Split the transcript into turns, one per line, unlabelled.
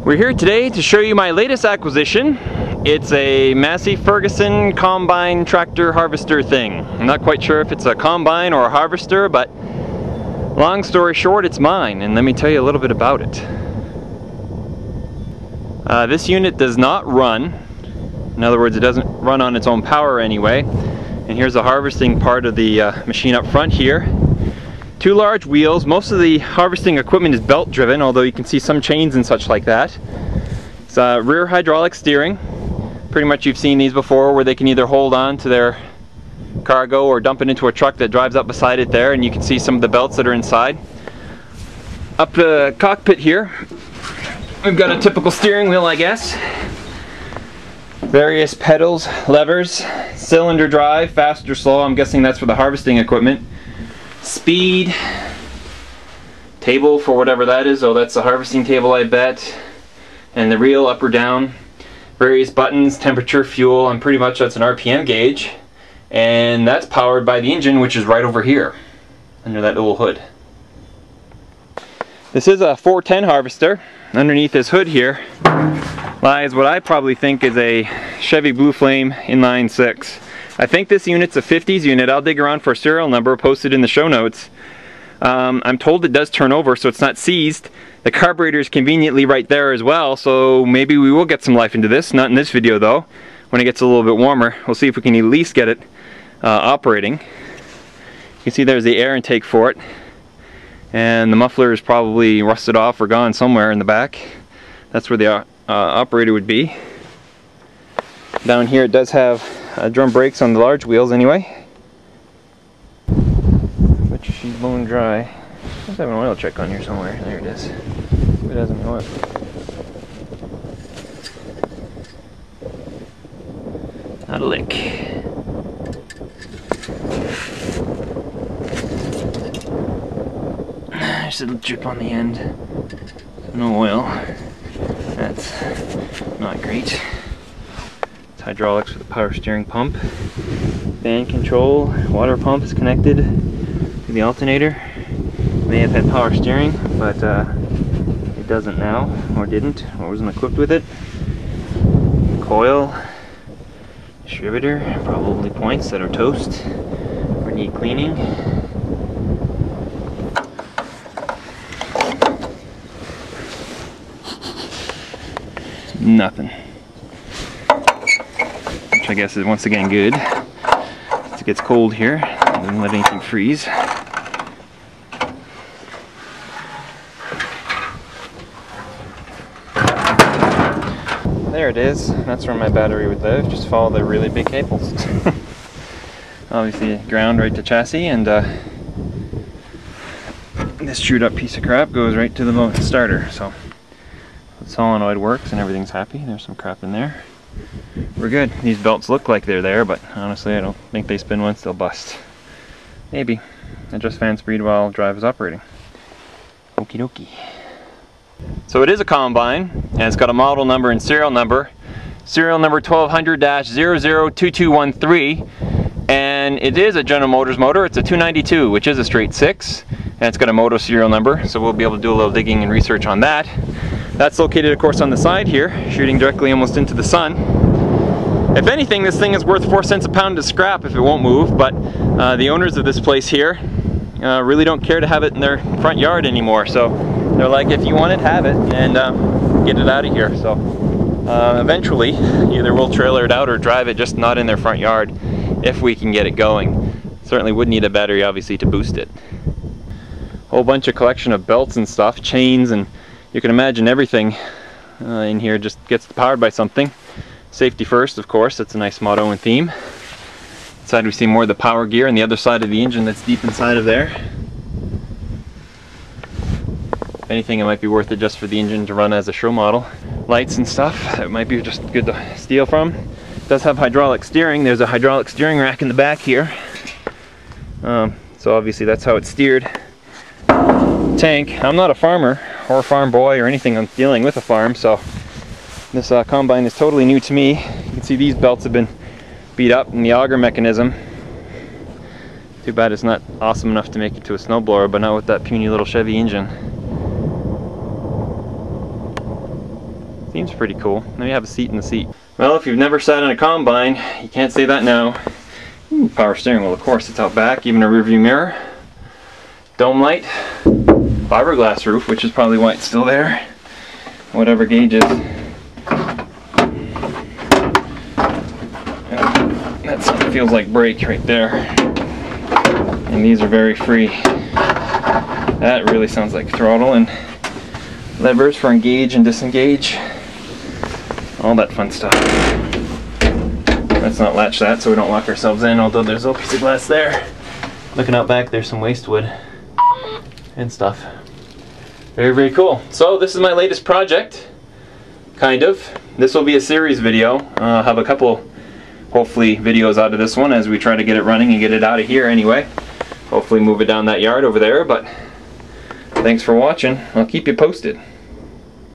We're here today to show you my latest acquisition. It's a Massey Ferguson Combine tractor harvester thing. I'm not quite sure if it's a combine or a harvester, but long story short, it's mine, and let me tell you a little bit about it. This unit does not run. In other words, it doesn't run on its own power anyway. And here's the harvesting part of the machine up front here. Two large wheels. Most of the harvesting equipment is belt driven, although you can see some chains and such like that. It's rear hydraulic steering. Pretty much you've seen these before, where they can either hold on to their cargo or dump it into a truck that drives up beside it there, and you can see some of the belts that are inside. Up the cockpit here, we've got a typical steering wheel, I guess. Various pedals, levers, cylinder drive, fast or slow. I'm guessing that's for the harvesting equipment. Speed, table for whatever that is. Oh, that's the harvesting table, I bet. And the reel up or down. Various buttons, temperature, fuel, and pretty much that's an RPM gauge. And that's powered by the engine, which is right over here under that little hood. This is a 410 harvester. Underneath this hood here lies what I probably think is a Chevy Blue Flame inline 6. I think this unit's a 50s unit. I'll dig around for a serial number posted in the show notes. I'm told it does turn over, so it's not seized. The carburetor is conveniently right there as well, so maybe we will get some life into this. Not in this video though. When it gets a little bit warmer, we'll see if we can at least get it operating. You can see there's the air intake for it. And the muffler is probably rusted off or gone somewhere in the back. That's where the operator would be. Down here it does have drum brakes on the large wheels anyway. But she's bone dry. Let's have an oil check on here somewhere. There it is. It doesn't know it. Not a lick. There's a little drip on the end. No oil. That's not great. It's hydraulics for the power steering pump. Fan control, water pump is connected to the alternator. May have had power steering, but it doesn't now, or didn't, or wasn't equipped with it. Coil, distributor, probably points that are toast or need cleaning. Nothing. Which I guess is once again good. It gets cold here, doesn't let anything freeze. There it is. That's where my battery would live. Just follow the really big cables. Obviously ground right to chassis, and this chewed up piece of crap goes right to the starter. So the solenoid works and everything's happy. There's some crap in there. We're good. These belts look like they're there, but honestly I don't think they spin once they'll bust. Maybe. Adjust fan speed while drive is operating. Okie dokie. So it is a combine, and it's got a model number and serial number. Serial number 1200-002213, and it is a General Motors motor. It's a 292, which is a straight 6, and it's got a moto serial number, so we'll be able to do a little digging and research on that. That's located, of course, on the side here, shooting directly almost into the sun. If anything, this thing is worth 4 cents a pound to scrap if it won't move, but the owners of this place here really don't care to have it in their front yard anymore, so they're like, if you want it, have it, and get it out of here. So eventually, either we'll trailer it out or drive it, just not in their front yard, if we can get it going. Certainly would need a battery, obviously, to boost it. Whole bunch of collection of belts and stuff, chains, and you can imagine everything in here just gets powered by something. Safety first, of course, that's a nice motto and theme. Inside we see more of the power gear, and the other side of the engine that's deep inside of there. If anything, it might be worth it just for the engine to run as a show model. Lights and stuff, that might be just good to steal from. It does have hydraulic steering. There's a hydraulic steering rack in the back here. So obviously that's how it's steered. Tank. I'm not a farmer or a farm boy or anything. I'm dealing with a farm, so this combine is totally new to me. You can see these belts have been beat up in the auger mechanism. Too bad it's not awesome enough to make it to a snowblower, but not with that puny little Chevy engine. Seems pretty cool. Now you have a seat in the seat. Well, if you've never sat in a Combine, you can't say that now. Power steering wheel, of course, it's out back, even a rear view mirror. Dome light, fiberglass roof, which is probably why it's still there. Whatever gauges. That something feels like brake right there. And these are very free. That really sounds like throttle, and levers for engage and disengage. All that fun stuff. Let's not latch that so we don't lock ourselves in, although there's a piece of glass there. Looking out back, there's some waste wood and stuff. Very, very cool. So this is my latest project, kind of. This will be a series video. I'll have a couple, hopefully, videos out of this one as we try to get it running and get it out of here anyway. Hopefully move it down that yard over there, but thanks for watching. I'll keep you posted.